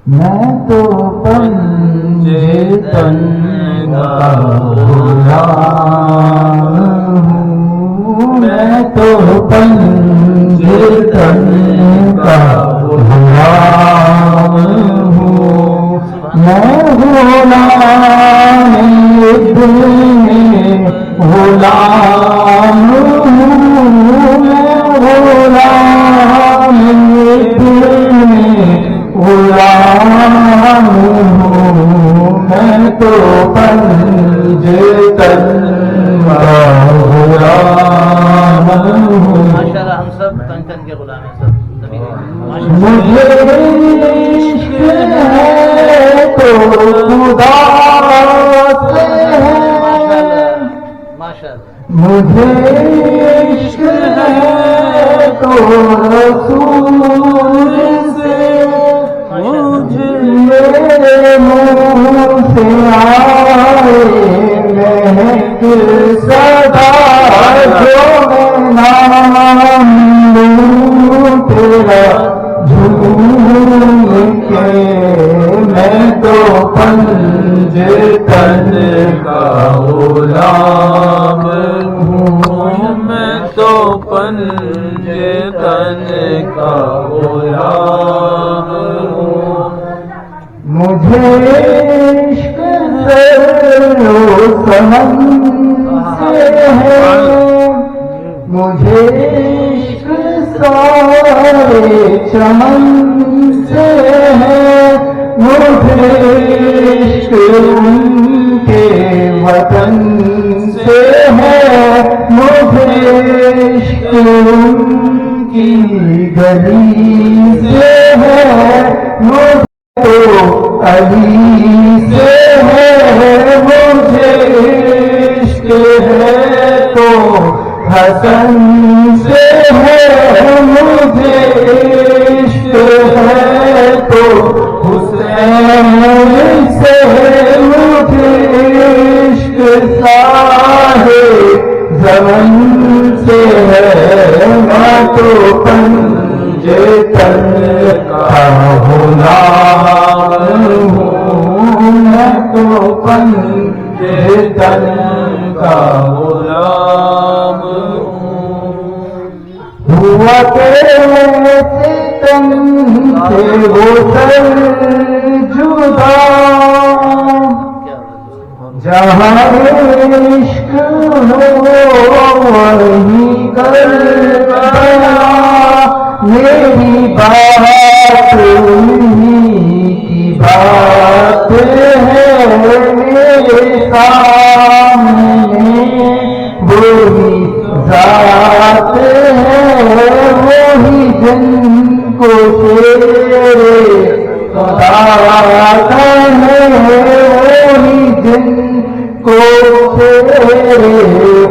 میں تو پنجے تن کا غلام ہوں، میں تو پنجے تن کا غلام ہوں، میں غلام ابن غلام ہوں، میں غلام ابن غلام ہوں، میں تو پنجے تن کا غلام ہوں۔ ماشاءاللہ ہم سب تن تن کے غلام ہیں سب سبھی۔ مجھے عشق ہے تو خدا سے ہے، مجھے عشق ہے تو رسول سے، مجھے میرے منہ سے آئے مہک صدا جو میں نام لوں تیرا جھوم کے، میں تو پنجے تن کا غلام ہوں، میں تو پنجے تن کا غلام ہوں، مجھے عشق و سمن سے ہے، مجھے عشق سارے چمن سے ہے، مجھے عشق ان کے وطن سے ہے، مجھے عشق ان کی گلی سے ہے، مجھے تو علی سے ہے، مجھے عشق ہے تو حسن سے ہے، مجھے عشق ہے تو حسین سے، مجھے عشق صاحب زمن سے ہے، میں تو پنجے تن کا غلام ہوں، میں تو پنجے تن کا غلام ہوں، ہوا کیسے تن سے وہ سر جدا، جہاں عشق ہو وہی کربلا، میری بات انہی کی بات ہے، میرے سامنے وہی ذات ہے، وہی جن کو تیرے خدا کہے، وہی جن کو تیرے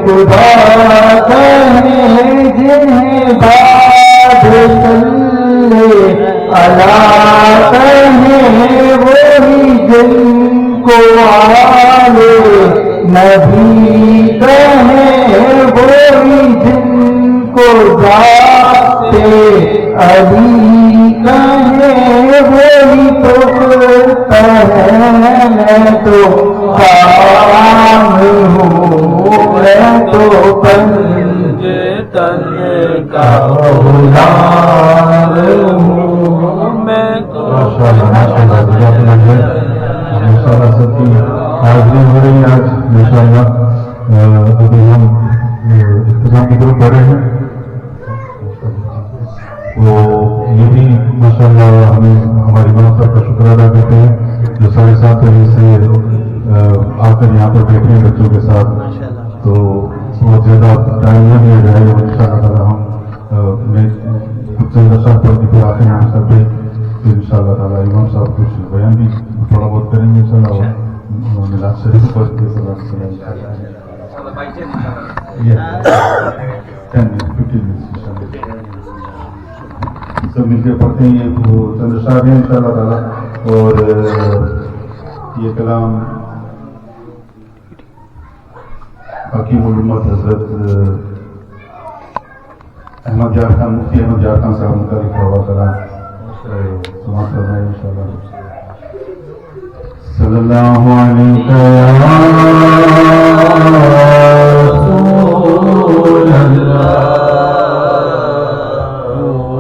خدا کہے، جنہیں باد صلی اللہ کہے، وہی جن کو آلے نبی کہے، وہی جن کو ذاتے علی کہے، وہی تو کہے میں تو غلام ہوں، میں تو پنجے تن کا غلام ہوں، میں تو ماشاءاللہ سب کی حاضری ہو رہی ہے آج انشاءاللہ۔ ابھی ہم اختتام کی طرف بڑھ رہے ہیں، تو یہ بھی ماشاءاللہ ہمیں ہماری ماں صاحب کا شکر ادا کرتے ہیں جو 7:30 بجے سے آ کر یہاں پر بیٹھے ہیں بچوں کے ساتھ، تو بہت زیادہ ٹائم نہ دیا جائے، اور ان شاء اللہ تعالیٰ ہم میں کچھ چند اشعار پڑھ کے پھر آتے ہیں ہم سب پہ، پھر ان شاء اللہ تعالیٰ امام صاحب کچھ بیان بھی تھوڑا بہت کریں گے ان شاء اللہ، اور میلاد شریف پڑھ کے سب مل کے پڑھتے ہیں، یہ چند اشعار ہیں ان شاء اللہ تعالیٰ، اور یہ کلام حکیم الامت حضرت احمد یار خان، مفتی احمد یار خان صاحب متعلق ہوا کلام، समाप्त करना है इंशाल्लाह। सल्लल्लाहु अलैहि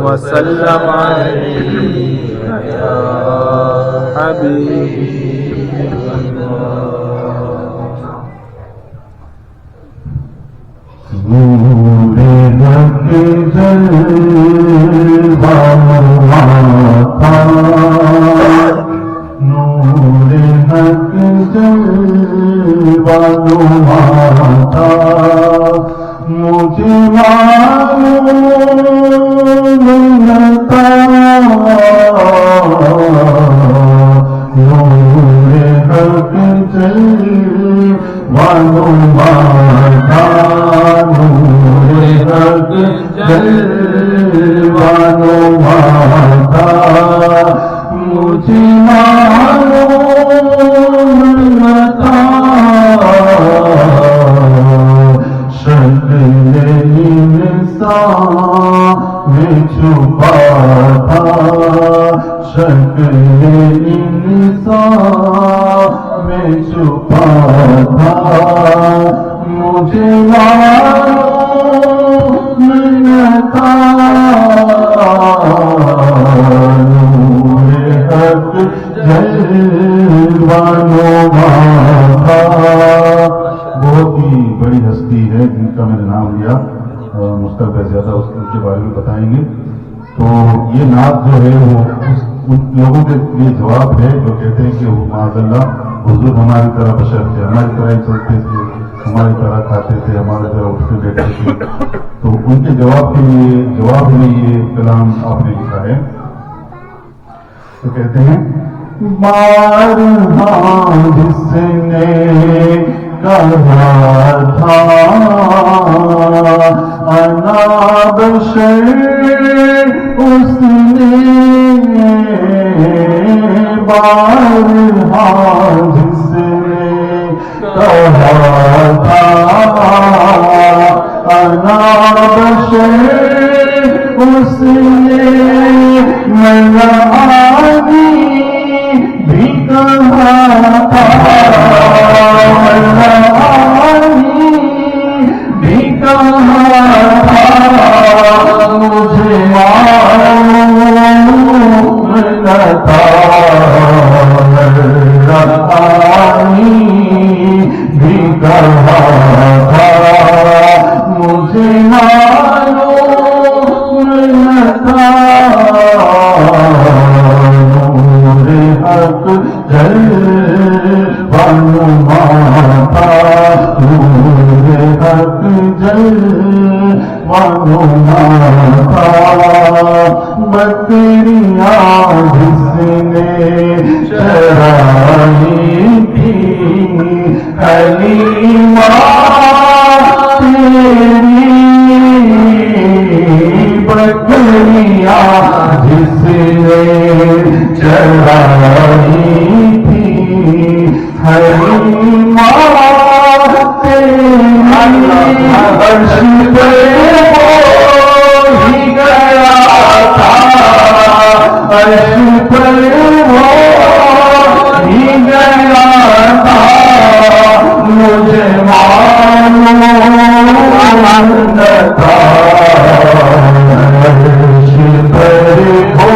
वसल्लम अलैका या हबीब नूरे हक जलवा माता, नूरे हक जलवा माता, मुझे मालूम था नूरे हक जलवा माता, नूरे हक जलवा माता, मुझे मालूम था शक्ल इंसान में छुपा था, शक्ल इंसान में छुपा था, मुझे मालूम न था नूरे हक जलवा माता। बहुत ही बड़ी हस्ती है जिनका मैंने नाम लिया, मुस्तफा ज्यादा उनके बारे में बताएंगे। तो ये नात जो है वो उन लोगों के लिए जवाब है जो कहते हैं कि वो माज़अल्लाह हुजूर हमारी तरह बशर थे, हमारी तरह ही चलते थे, हमारी तरह खाते थे, हमारी तरह उठते बैठते थे। तो उनके जवाब में ये कलाम आपने लिखा है। तो कहते हैं बारहा जिसने कहा था अना बशर, उसने बारहा जिसने कहा था अना बशर, उसने मना आदि भी कहा था, मना आदि भी कहा था, मुझे मालूम न था आदि भी कहा था, मुझे मालूम न था नूरे हक जलवा माता, नूरे हक जलवा माता, बकरियां जिसने चराई थी हलीमा तेरी, बकरियां जिसने चराई थी हलीमा तेरी, अर्श पे वो ही गया था, अर्श पे वो ही गया था, मुझे मालूम न था अर्श पे वो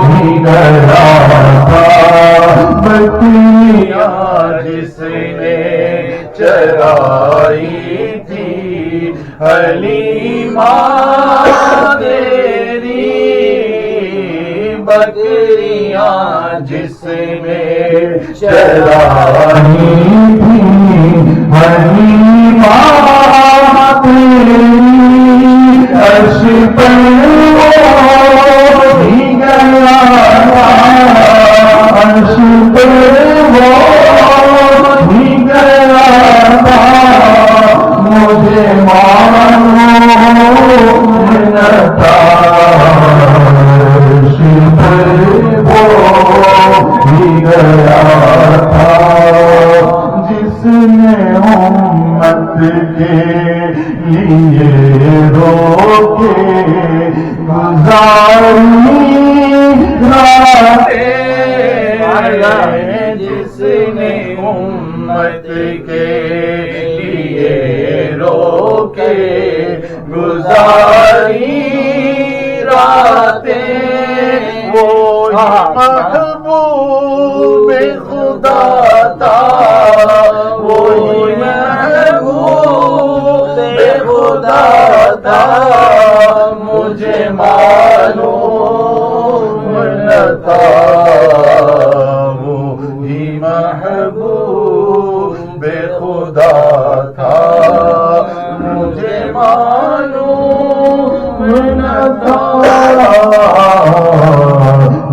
ही गया था, बकरियां जिसने चराई थी हलीमा तेरी, बकरियां जिसने चराई थी हलीमा तेरी, अर्श पर वो ही गया था, अर्श पर वो ही गया था, मुझे मालूम न था अर्श पर वो ही गया था, जिसने उम्मत के लिए रोके गुजारी جس نے امت کے لیے رو کے گزاری راتیں وہ محبوب خدا تھا وہی محبوب خدا تھا مجھے معلوم نہ تھا وہی محبوب خدا تھا مجھے معلوم نہ تھا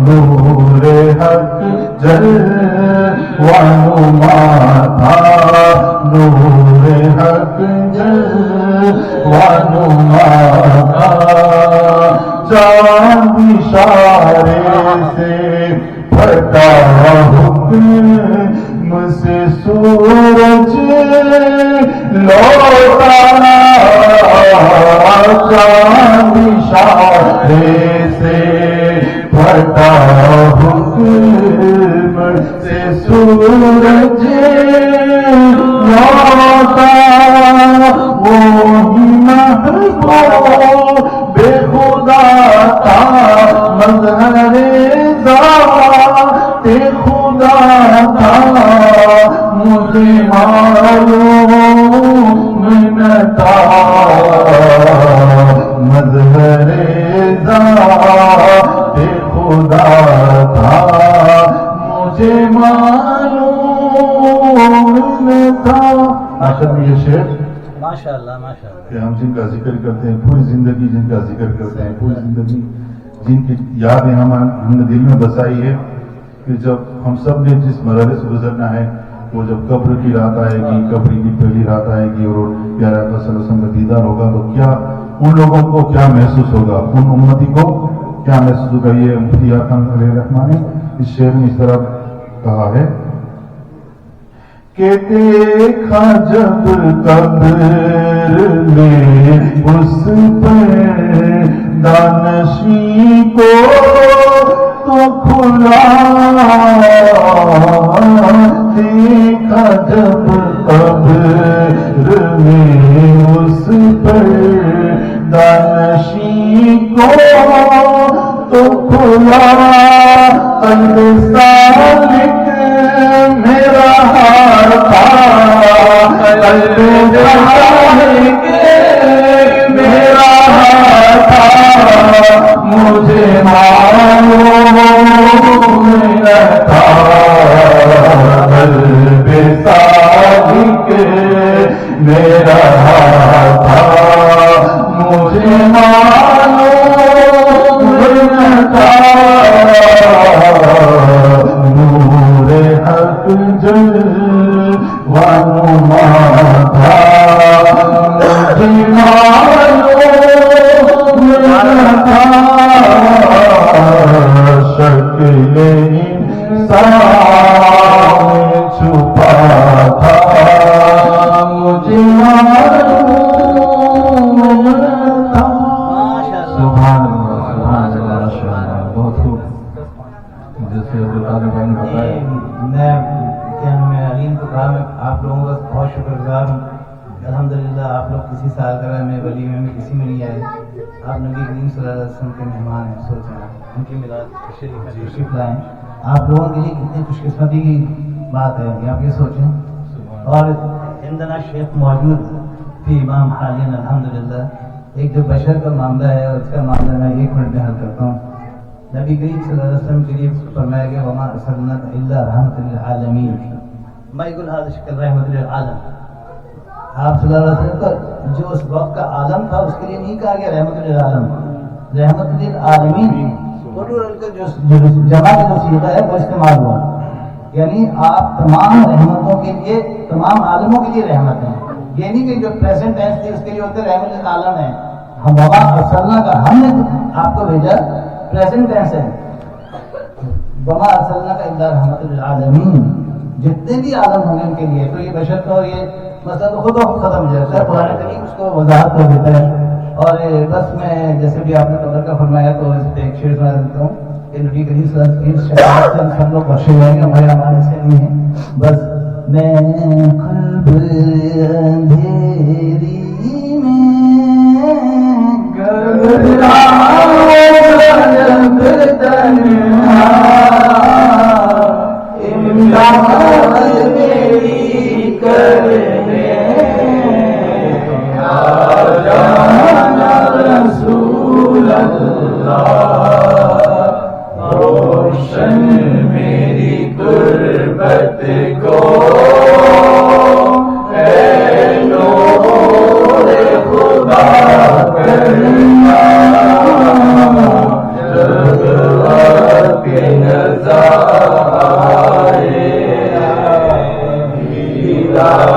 نور حق جلوہ تھا نور حق جلوہ تھا چاند اشارے سے پھٹا حکم سے سورج لوٹا چاند اشارے سے پھٹا حکم سے سورج لوٹا وہی محبوب بے خدا تھا مظہر ذات خدا تھا مجھے معلوم نہ تھا مظہر ذات خدا تھا مجھے معلوم نہ تھا. آخر میں یہ شعر ماشاءاللہ ماشاءاللہ کہ ہم جن کا ذکر کرتے ہیں پوری زندگی جن کا ذکر کرتے ہیں پوری زندگی جن کی یادیں ہم نے دل میں بسائی ہے کہ جب ہم سب نے جس مرحلے سے گزرنا ہے وہ جب قبر کی رات آئے گی قبر کی پہلی رات آئے گی اور پیارے آقا صلی اللہ علیہ وسلم کا دیدار ہوگا تو کیا ان لوگوں کو کیا محسوس ہوگا ان امتی کو کیا محسوس ہوگا. یہ مفتی خان علیہ الرحمٰن نے اس شعر میں اس طرح کہا ہے کہ دیکھا جب قبر میں اس پر دانشی کو تو کھلا دیکھا جب قبر میں اس پر دانشی کو تو کھلا قلب سالک میرا تھا قلب سالک میرا تھا مجھے معلوم نہ تھا قلب سالک میرا تھا مجھے معلوم نہ تھا نور حق جلوہ تھا مجھے معلوم نہ تھا شکل انسان چھپا تھا مجھے معلوم نہ تھا. سبحان اللہ سبحان اللہ ماشاء اللہ بہت خوب. جیسے عبدالقادر بھائی نے بتایا میں علیم کو کہا میں آپ لوگوں کا بہت شکر گزار ہوں. الحمدللہ آپ لوگ کسی سالگرہ میں ولیمے میں کسی میں نہیں آئے. آپ نبی کریم صلی اللہ علیہ وسلم کے مہمان ہیں. سوچیں ان کی میلاد تشریف لائیں. آپ لوگوں کے لیے کتنی خوش قسمتی کی بات ہے کہ آپ یہ سوچیں. اور عندنا شیخ موجود تھی امام حالین الحمدللہ. ایک جو بشر کا معاملہ ہے اس کا معاملہ میں 1 منٹ میں حل کرتا ہوں. نبی کریم صلی اللہ علیہ وسلم کے لیے فرمایا گیا وما ارسلناک الا رحمۃ للعالمین. میں يقول هذا شکل رحمۃ للعالم. آپ صلی اللہ علیہ وسلم کا جو اس وقت کا عالم تھا اس کے لیے نہیں کہا گیا رحمۃ للعالم رحمۃ للعالمین. جو جمع کا جو صیغہ ہے وہ استعمال ہوا یعنی آپ تمام رحمتوں کے لیے تمام عالموں کے لیے رحمت ہیں. یہ نہیں کہ جو پریزنٹ ٹینس تھی اس کے لیے ہوتے رحمت للعالم ہے. ہم وما ارسلنا کا ہم نے آپ کو بھیجا پریزنٹ ٹینس ہے. وما ارسلنا کا الا رحمۃ للعالمین. جتنے بھی عالم ہوں گے ان کے لیے تو یہ بشر تو یہ مسئلہ تو خود ختم ہو جاتا ہے. قرآن کریم اس کو وضاحت کر دیتا ہے. اور بس میں جیسے بھی آپ نے قدر کا فرمایا تو اس پہ ایک شعر سنا دیتا ہوں. کہ نبی کریم صلی اللہ علیہ وسلم کی شفاعت سے ہم لوگ بخشے جائیں گے. ہمارے ہمارے سے میں ہیں بس میں قلب اندھیری رسول اللہ روشن میری غربت کو اے نور خدا کرنا جذبات کے نظارے دیدار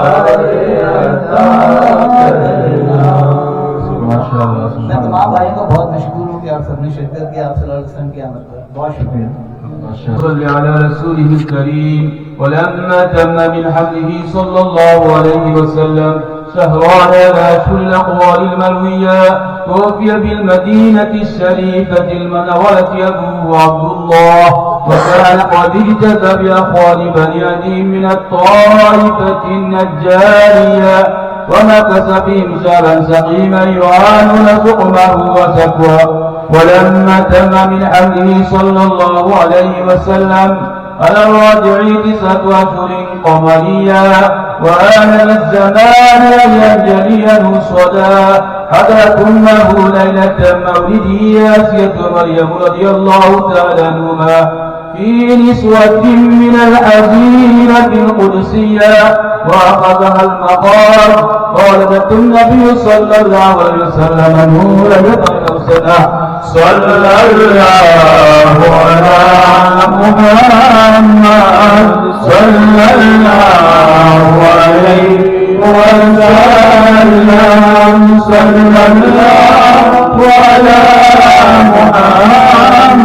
عطا کرنا. میں تمام بھائیوں کو بہت مشکور ہوں کہ آپ سب نے شرکت کی. آپ صلی اللہ علیہ وسلم کی آمد پر بہت شکریہ. صل على رسوله الكريم. ولما تم من حمله صلى الله عليه وسلم شهران ناشر الأقوال المروية توفي بالمدينة الشريفة المنورة أبوه عبد الله وكان قد اجتز بأخوان بني عدي من الطائفة النجارية ومكث بهم شهرا سقيما يعانون سقمه وسكوه. ولما تم من حمله صلى الله عليه وسلم على الراجع 9 أشهر قمرية وآن الزمان أن ينجليه الصدى حدث أمه ليلة مولده آسية مريم رضي الله تعالى عنهما في نسوة من الحزينة القدسية وأخذها المقام. قالت النبي صلى الله عليه وسلم نور يتقوسنا صلى الله على محمد صلى الله عليه وسلم صلى الله على محمد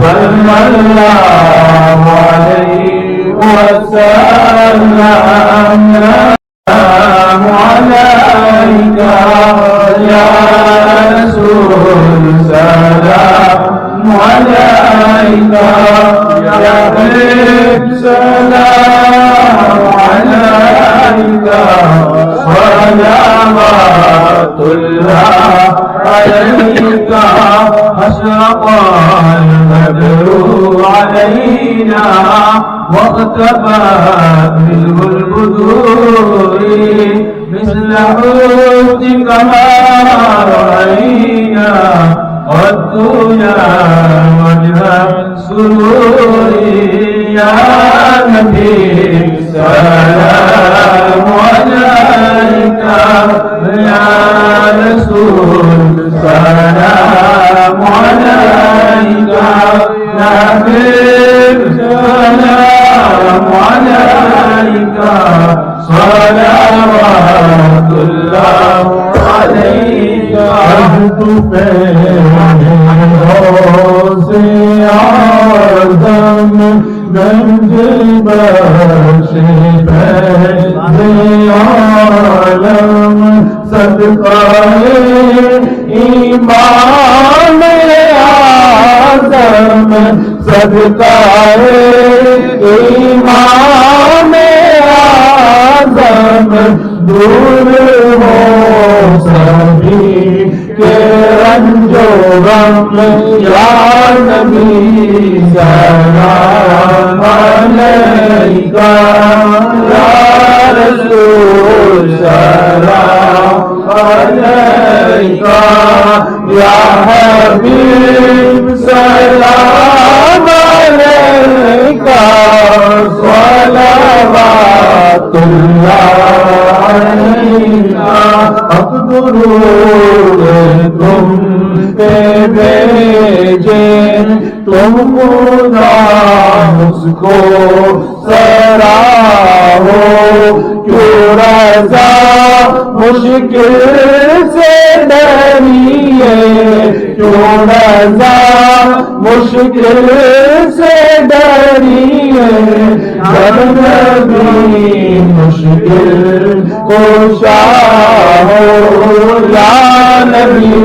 صلى الله عليه وسلم. عليك يا رسول سلام عليك يا حبيب سلام عليك صلوات الله عليك. أشرق البدر علينا واختفت منه البدور مثل حسنك ما رأينا والدنيا وجه سرور. يا نبي سلام عليك يا رسول سلام عليك يا حبيب سلام عليك صلوات الله عليك. عهد سے آدم گنج بخشی عالم صدقہ ایمان آدم صدقہ ایمان آدم دور ہو سبھی کے رنج و غم. یا نبی سلام علیک یا رسول سلام علیک یا حبیب سلام علیک صلوات اللہ علیک. اب درود تم پہ بھیجے تم خدا اس کو سراہو. کیوں رضا مشکل سے ڈریے کیوں رضا مشکل سے ڈریے جب نبی مشکل کوشا ہو. یا نبی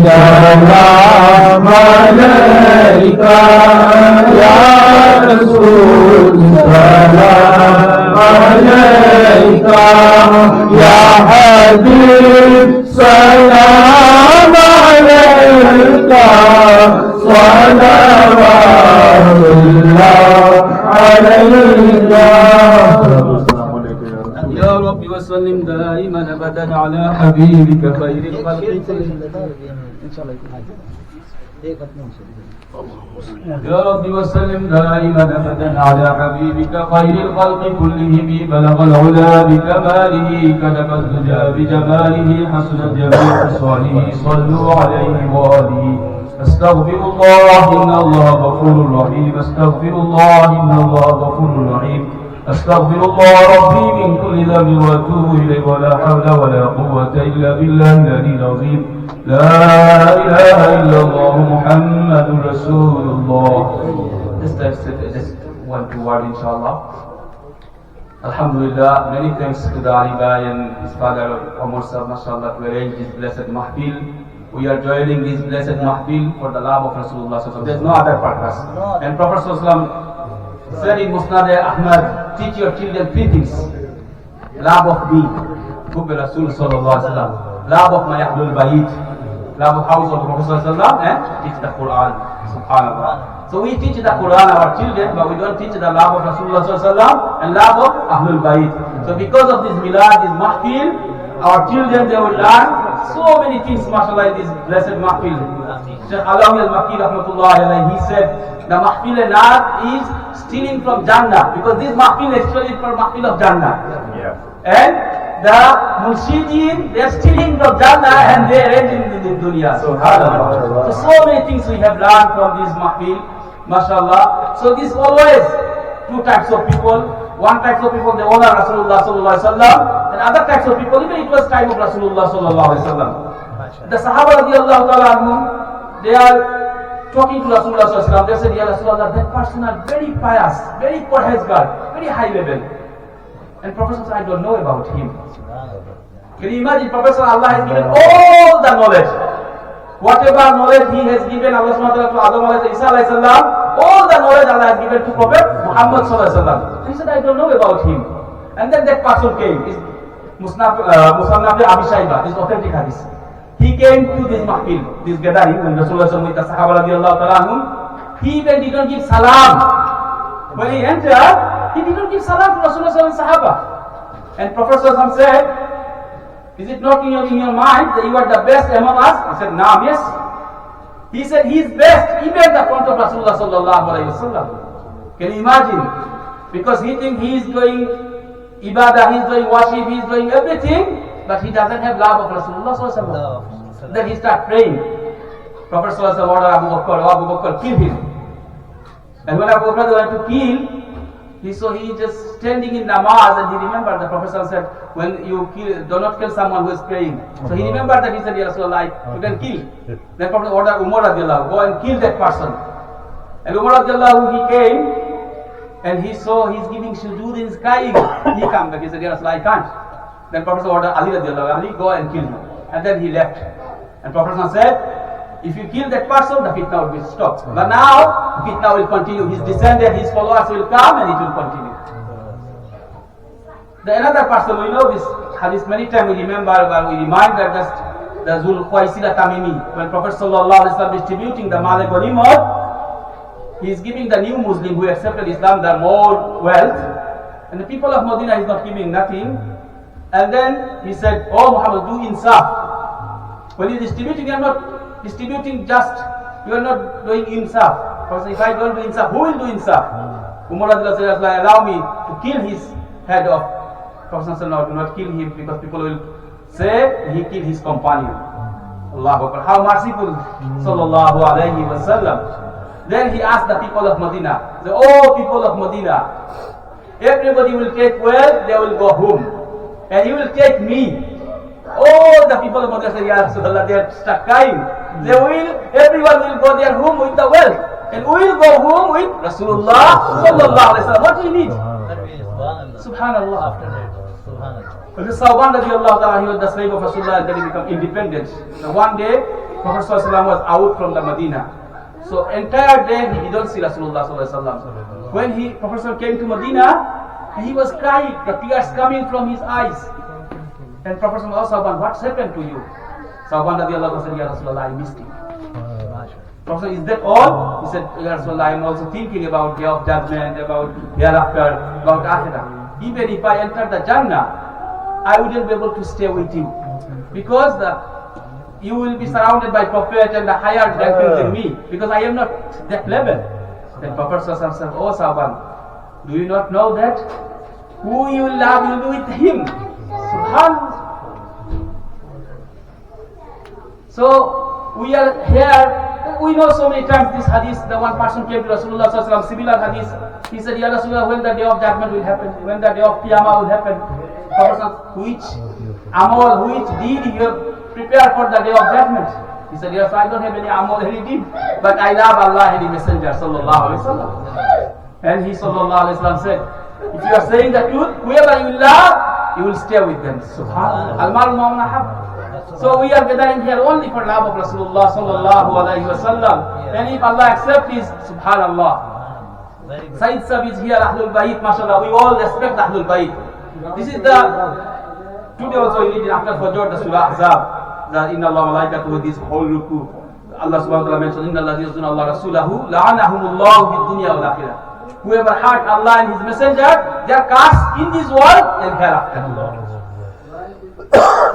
سلام علیک alayka ya Rasul salam alayka ya Habib salam alayka salawatullah alayka. يا رب وسلم دائما ابدا على حبيبك خير الخلق يا رب وسلم دائما ابدا على حبيبك خير الخلق كلهم بلغ العلا بكماله كتب الدجى بجماله حسنت جميع خصاله صلوا عليه واله. استغفر الله ان الله غفور رحيم استغفر الله ان الله غفور رحيم استغفر الله ربي من كل ذنب واتوب اليه ولا حول ولا قوه الا بالله العلي العظيم. لا اله الا الله محمد رسول الله. Just one two word inshallah. Alhamdulillah, many thanks to the Ali Bhai and his father Omar Sahab, mashallah, to arrange this blessed mahfil. We are joining this blessed mahfil for the love of Rasulullah sallallahu alaihi wasallam. There is no other purpose. And Prophet sallallahu alaihi wasallam said in Musnad Ahmad, teach your children three things: love of me, Hubbi Rasul sallallahu alaihi wasallam, love of my Ahlul Bayt, love of house of the Prophet sallallahu alaihi wasallam, and teach the Quran. Subhanallah. So we teach the Quran our children, but we don't teach the love of Rasulullah sallallahu alaihi wasallam and love of Ahlul Bayt. So because of this milad, this mahfil, our children, they will learn so many things, mashallah, in this blessed mahfil. Shaykh Alawi al-Makki rahmatullahi alayhi, he said the mahfil and art is stealing from Jannah, because this mahfil is actually for mahfil of Jannah. And the Murshideen, they are stealing from Jannah and they are arranging in the dunya. So many things we have learned from this mahfil, mashallah. So this always two types of people. One type of people, they honor Rasulullah sallallahu alaihi wasallam, and other types of people, even it was time of Rasulullah sallallahu alaihi wasallam. The Sahaba radiyallahu ta'ala anhum, they are talking to Rasulullah sallallahu alaihi wasallam. They said, Ya Rasulullah, that person are very pious, very perhezgar, very high level. And Prophet said, I don't know about him. Can you imagine? Prophet said, Allah has given all the knowledge. Whatever knowledge he has given, Allah subhanahu wa ta'ala to Adam alayhi Isa alayhi salam, all the knowledge Allah has given to Prophet Muhammad sallallahu alaihi wasallam. He said, I don't know about him. And then that person came. Musannaf Abi Shayba, this authentic hadith. He came to this mahfil, this gathering, when Rasulullah sallallahu alaihi wasallam with the Sahaba radiyallahu ta'ala anhum. He even didn't give salam. When he entered, he didn't give salam to Rasulullah sallallahu alaihi wasallam and Sahaba. And Prophet sallallahu alaihi wasallam said, is it not in your mind that you are the best among us? He said, Naam, yes. He said, he is best even in the front of Rasulullah sallallahu alaihi wasallam. Can you imagine? Because he thinks he is doing ibadah, he is doing worship, he is doing everything, but he doesn't have love of Rasulullah sallallahu alaihi wasallam. Then he starts praying. Prophet sallallahu alaihi wasallam ordered Abu Bakr, kill him. And when Abu Bakr went to kill, he just standing in namaz, and he remembered the Prophet said, when you kill, do not kill someone who is praying. So he remembered that. He said, Ya Rasulullah, you can kill. Then Prophet ordered Umar radiallahu, go and kill that person. And Umar radiallahu, he came and he saw he's giving sujood in sky. He came back. He said, Ya Rasulullah, I can't. Then Prophet ordered Ali radiallahu, Ali, go and kill him. And then he left. And Prophet said, if you kill that person, the fitna will be stopped. But now, fitna will continue. His descendants, his followers will come and it will continue. Another person, we know this hadith many times, we remember, but we remind that the Zul Khwaisila Tamimi, when Prophet sallallahu alaihi wasallam is distributing the Malik Ghanimah, he is giving the new Muslim who accepted Islam the more wealth, and the people of Medina is not giving nothing. And then he said, oh Muhammad, do insaf. When you are distributing, you are not distributing just, you are not doing insaf. Because if I don't do insaf, who will do insaf? Umar said, allow me to kill his head off. Prophet said, no, do not kill him, because people will say he killed his companion. Allahu Akbar. How merciful, sallallahu alayhi wa sallam. Then he asked the people of Medina, oh people of Medina, everybody will take wealth, they will go home. And he will take me. Oh, the people of Medina said, Ya Rasulullah, they are stuck crying. Everyone will go their home with the wealth. And we will go home with Rasulullah sallallahu alayhi wa sallam. What do you need? Subhanallah. When Sawban radiallahu ta'ala, he was the slave of Rasulullah, and then he became independent. So one day, Prophet sallallahu alayhi wa sallam was out from the Medina. So entire day he don't see Rasulullah sallallahu alaihi wasallam. When Prophet came to Medina, he was crying, the tears coming from his eyes. And Prophet asked Sauban, what's happened to you? Sauban radiallahu anhu said, Ya Rasulullah, I missed him. Prophet, is that all? He said, Ya Rasulullah, I am also thinking about day of judgment, about hereafter, about akhirah. Even if I enter the Jannah, I wouldn't be able to stay with you. Because you will be surrounded by Prophet and the higher rankings than me. Because I am not that level. Then Prophet said, oh Sauban, do you not know that? Who you will love, you will be with him. Subhanallah. So we are here, we know so many times this hadith, the one person came to Rasulullah sallallahu alaihi wasallam, similar hadith, he said, Ya Rasulullah, when the day of judgment will happen, when the day of Qiyamah will happen, which amal, which deed you have prepared for the day of judgment? He said, yes, I don't have any amal, any deed, but I love Allah and the Messenger sallallahu alaihi wasallam. And he sallallahu alaihi wasallam said, if you are saying the truth, whoever you love, you will stay with them. Subhanallah. Al-Maru Ma'unahab. So we are gathering here only for love of Rasulullah sallallahu alaihi wasallam. And if Allah accepts this, subhanallah. Sayyid Sahib is here, Ahlul Bayt, mashallah. We all respect Ahlul Bayt. This is today also we read after Fajr, the Surah Ahzab, that Inna Allah malaikatuhu, this whole ruku. Allah subhanahu wa ta'ala mentioned, Inna Allah yuzuna Allah rasulahu, la'anahumullahu fid dunya wal akhirah. Whoever hurt Allah and His Messenger, they are cast in this world and hereafter.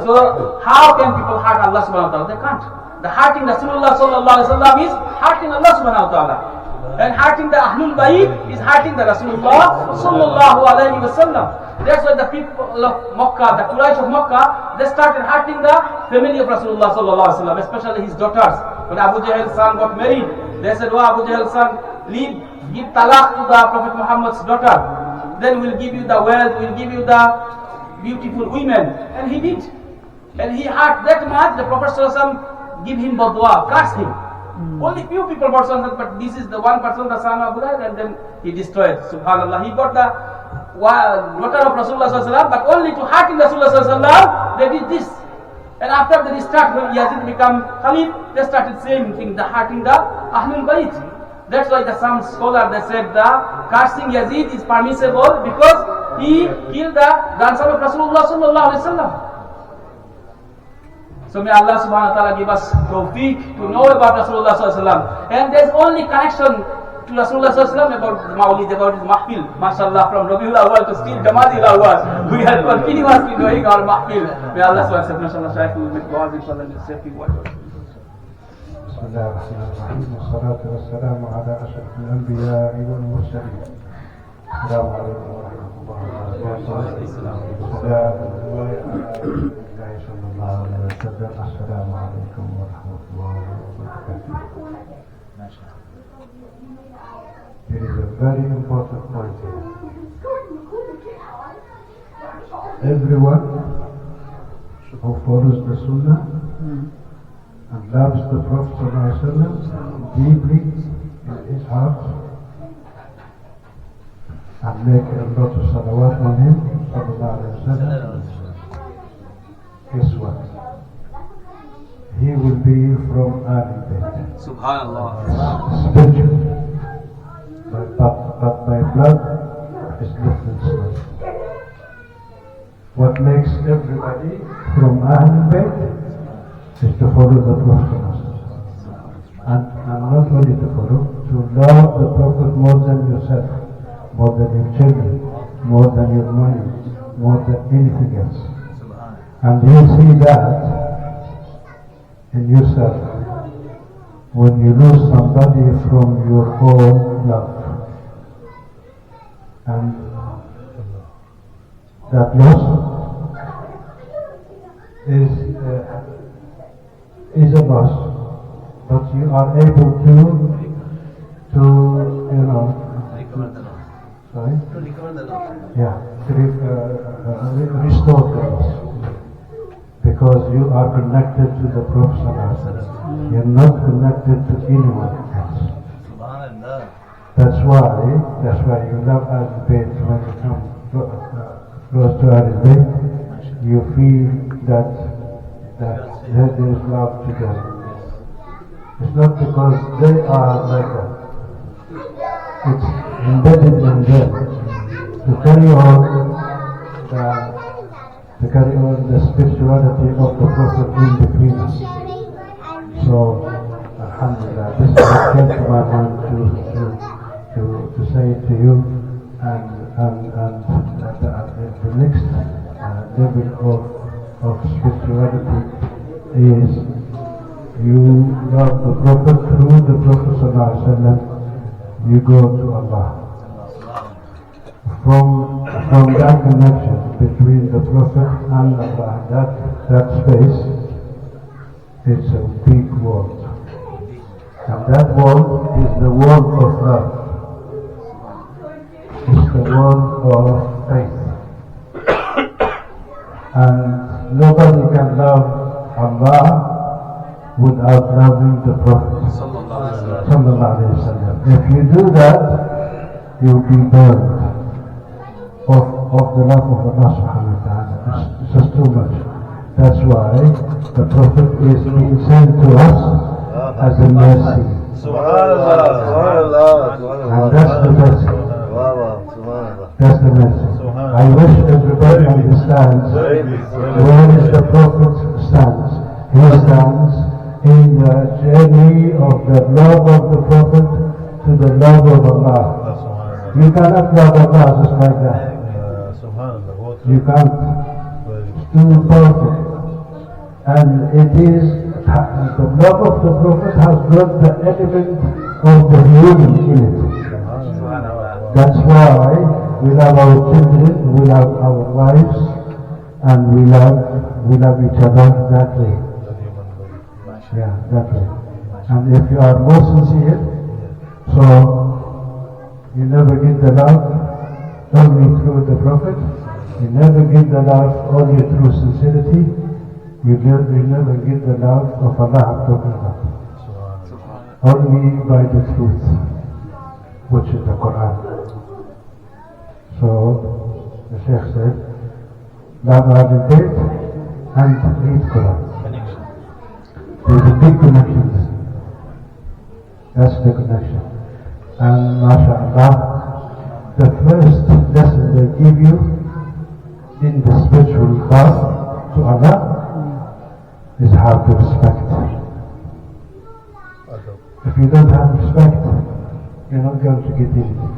So how can people hurt Allah subhanahu wa ta'ala? They can't. The hurting Rasulullah sallallahu alaihi wasallam is hurting Allah subhanahu wa ta'ala. And hurting the Ahlul Bayt is hurting the Rasulullah sallallahu alaihi wasallam. That's why the people of Makkah, the Quraysh of Makkah, they started hurting the family of Rasulullah sallallahu alaihi wasallam, especially his daughters. When Abu Jahl's son got married, they said, oh Abu Jahl's son, give talaq to the Prophet Muhammad's daughter. Then we'll give you the wealth, we'll give you the beautiful women. And he did. And he hurt that much, the Prophet ﷺ give him badwa, cursed him. Only few people got son, but this is the one person, the son of Abu Jahl, and then he destroyed. Subhanallah. He got the daughter of Rasulullah ﷺ, but only to hurt in Rasulullah ﷺ, they did this. And after the restart, when Yazid became Khalif, they started same thing, the hurting the Ahlul Bayt. That's why some scholars, they said the cursing Yazid is permissible because he killed the grandson of Rasulullah sallallahu alaihi wasallam. So may Allah subhanahu wa ta'ala give us tawfiq to know about Rasulullah sallallahu alaihi wasallam. And there's only connection to Rasulullah sallallahu alaihi wasallam about the Mawlid, about his mahfil. MashaAllah, from Rabiul Awwal to still Jamadil Awwal, we are continuously doing our mahfil. May Allah subhanahu wa ta'ala, MashaAllah, Shaykh will make dua with Allah and safety word. بسم الله الرحمن الرحيم والصلاة والسلام على أشرف الأنبياء والمرسلين. السلام عليكم ورحمة الله وبركاته. السلام السلام عليكم ورحمة الله وبركاته. There is a very important point here. Everyone who follows the Sunnah and loves the Prophet ﷺ deeply in his heart and make a lot of salawat on him, guess what? He will be from Ahlul Bayt. Subhanallah. Spiritually. But by blood is different story. What makes everybody from Ahlul Bayt is to follow the Prophet. And not only to follow, to love the Prophet more than yourself, more than your children, more than your money, more than anything else. And you see that in yourself when you lose somebody from your own love. And that loss is a loss, but you are able to sorry? To recover the loss. Yeah, to restore the loss. Because you are connected to the Prophet. You're not connected to anyone else. Subhanallah. That's why you love Ahlul Bayt. When you come close to Ahlul Bayt, you feel that there is love to them. It's not because they are like that. It's embedded in them to carry on the spirituality of the Prophet in between us. So, alhamdulillah, this is what came to my mind to say it to you, and the next level of spirituality is you love the Prophet. Through the Prophet ﷺ, you go to Allah. From that connection between the Prophet and Allah, that space, it's a big world. And that world is the world of love. It's the world of faith. And nobody can love Allah without loving the Prophet Sallallahu Alaihi Wasallam. If you do that, you'll be burned of the love of Allah Subhanahu wa Ta'ala. It's just too much. That's why the Prophet is being sent to us as a mercy. And that's the mercy. That's the mercy. I wish everybody understands where is the Prophet stands. He stands in the journey of the love of the Prophet to the love of Allah. You cannot love Allah just like that. You can't. It's too powerful. And it is, the love of the Prophet has got the element of the human in it. That's why we love our children, we love our wives, and we love each other that way. Yeah, that way. And if you are more sincere, so you never get the love only through the Prophet. You never get the love only through sincerity. You never get the love of Allah I'm talking about. Only by the truth, which is the Quran. So the Sheikh said, love Ahlul Bayt and read Quran. There's a big connection. That's the connection. And mashallah, the first lesson they give you in the spiritual path to Allah is how to respect. If you don't have respect, you're not going to get anything.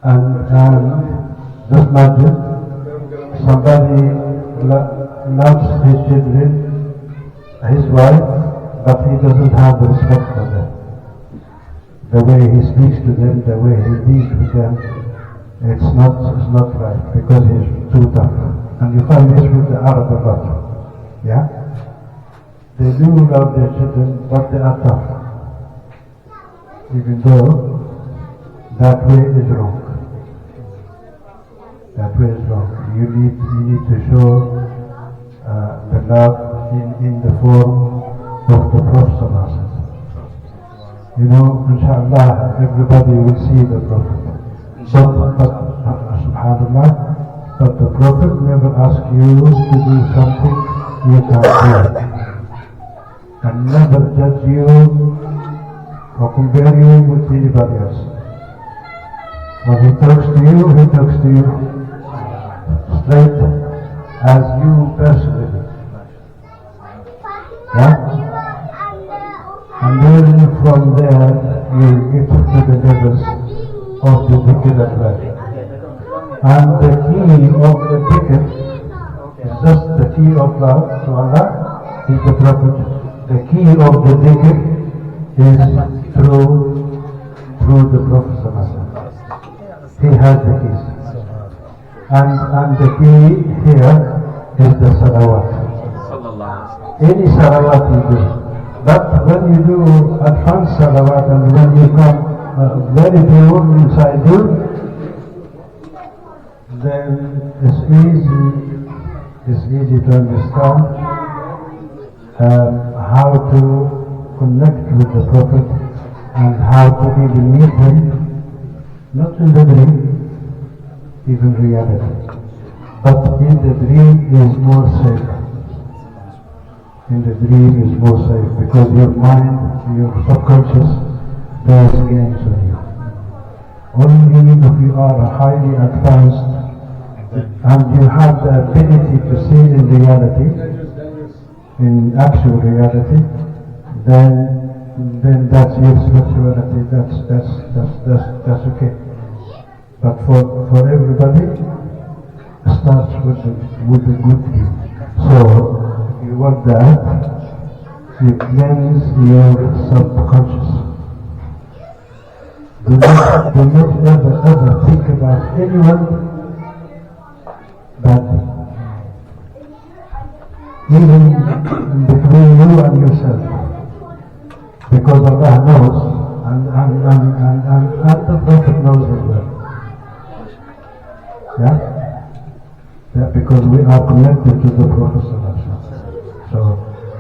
And just imagine somebody loves his children, his wife, but he doesn't have the respect for them. The way he speaks to them, the way he deals with them, it's not right, because he's too tough. And you find this with the Arab a lot. Yeah? They do love their children, but they are tough. Even though that way is wrong. That way is wrong. You need to show the love in the form of the Prophet. You know, inshallah, everybody will see the Prophet. But subhanallah, but the Prophet never asks you to do something you can't do. And never judge you or compare you with anybody else. When he talks to you straight as you personally. Yeah? And then from there you get to the levels of the dhikr as well. And the key of the dhikr is just the key of love to Allah is the Prophet. The key of the dhikr is through the Prophet. He has the keys. And the key here is the salawat. Any salawat you do. But when you do advanced salawat and when you come very pure inside you, then it's easy to understand how to connect with the Prophet and how to even meet him, not in the dream, even reality. But in the dream is more safe. in the dream is more safe because your mind, your subconscious plays games on you. Only if you are highly advanced and you have the ability to see in reality, in actual reality, then that's your spirituality. That's okay. But for everybody, it starts with the good thing. So if you want that, you cleanse your subconscious. Do not ever think about anyone bad. Even between you and yourself. Because Allah knows and the Prophet knows as well. Yeah? Yeah, because we are connected to the Prophet. So,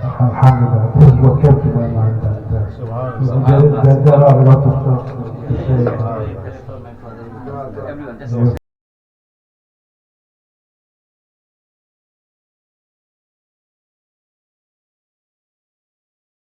alhamdulillah, this is what came to my mind. There are a lot of stuff to say.